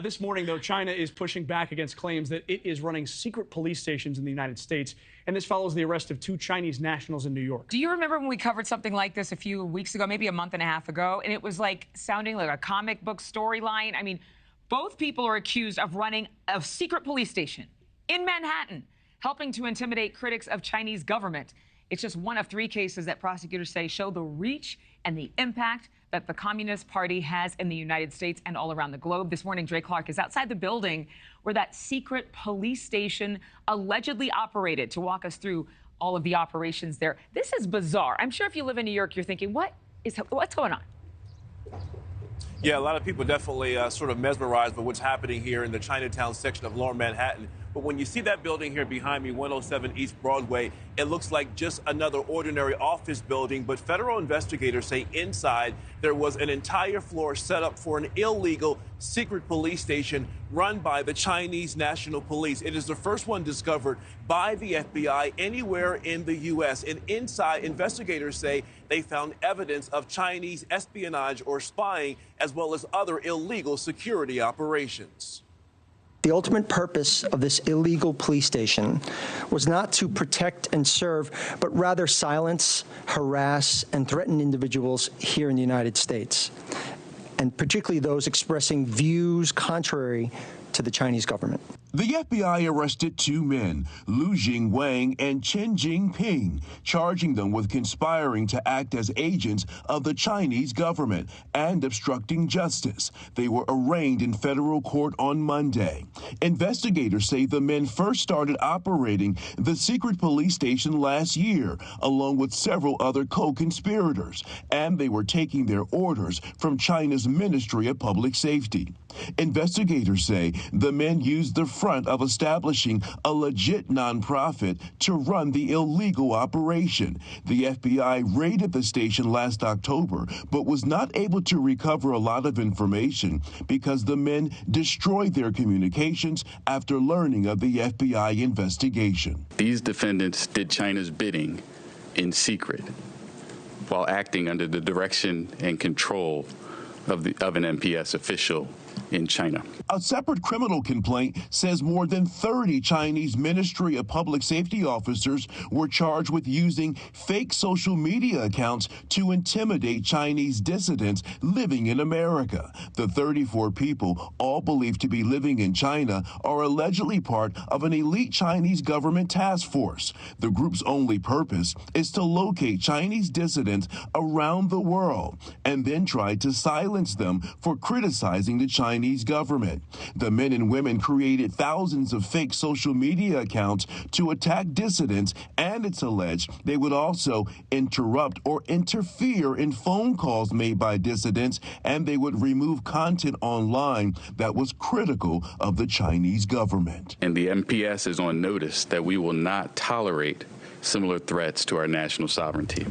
This morning, though, China is pushing back against claims that it is running secret police stations in the United States. And this follows the arrest of 2 Chinese nationals in New York. Do you remember when we covered something like this a few weeks ago, maybe a month and a half ago? And it was like sounding like a comic book storyline. I mean, both people are accused of running a secret police station in Manhattan, helping to intimidate critics of Chinese government. It's just one of 3 cases that prosecutors say show the reach and the impact that the Communist Party has in the United States and all around the globe. This morning, Dre Clark is outside the building where that secret police station allegedly operated to walk us through all of the operations there. This is bizarre. I'm sure if you live in New York, you're thinking, what's going on? Yeah, a lot of people definitely sort of mesmerized by what's happening here in the Chinatown section of Lower Manhattan. But when you see that building here behind me, 107 East Broadway, it looks like just another ordinary office building. But federal investigators say inside there was an entire floor set up for an illegal secret police station run by the Chinese National Police. It is the first one discovered by the FBI anywhere in the U.S. And inside, investigators say they found evidence of Chinese espionage or spying, as well as other illegal security operations. The ultimate purpose of this illegal police station was not to protect and serve, but rather silence, harass, and threaten individuals here in the United States, and particularly those expressing views contrary to the Chinese government. The FBI arrested 2 men, Lu Jingwang and Chen Jingping, charging them with conspiring to act as agents of the Chinese government and obstructing justice. They were arraigned in federal court on Monday. Investigators say the men first started operating the secret police station last year, along with several other co-conspirators, and they were taking their orders from China's Ministry of Public Safety. Investigators say the men used the front of establishing a legit nonprofit to run the illegal operation. The FBI raided the station last October, but was not able to recover a lot of information because the men destroyed their communications after learning of the FBI investigation. These defendants did China's bidding in secret while acting under the direction and control of an MPS official in China. A separate criminal complaint says more than 30 Chinese Ministry of Public Safety officers were charged with using fake social media accounts to intimidate Chinese dissidents living in America. The 34 people, all believed to be living in China, are allegedly part of an elite Chinese government task force. The group's only purpose is to locate Chinese dissidents around the world and then try to silence them for criticizing the Chinese government. The men and women created thousands of fake social media accounts to attack dissidents, and it's alleged they would also interrupt or interfere in phone calls made by dissidents, and they would remove content online that was critical of the Chinese government. And the MPS is on notice that we will not tolerate similar threats to our national sovereignty.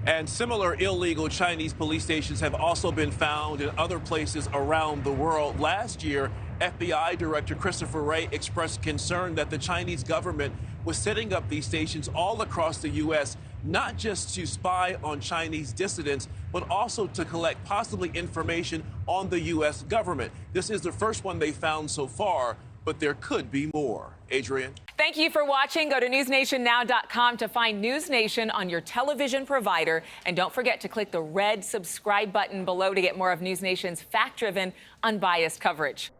And similar illegal Chinese police stations have also been found in other places around the world. Last year, FBI Director Christopher Wray expressed concern that the Chinese government was setting up these stations all across the U.S., not just to spy on Chinese dissidents, but also to collect possibly information on the U.S. government. This is the first one they found so far, but there could be more. Adrienne? Thank you for watching. Go to newsnationnow.com to find NewsNation on your television provider. And don't forget to click the red subscribe button below to get more of NewsNation's fact-driven, unbiased coverage.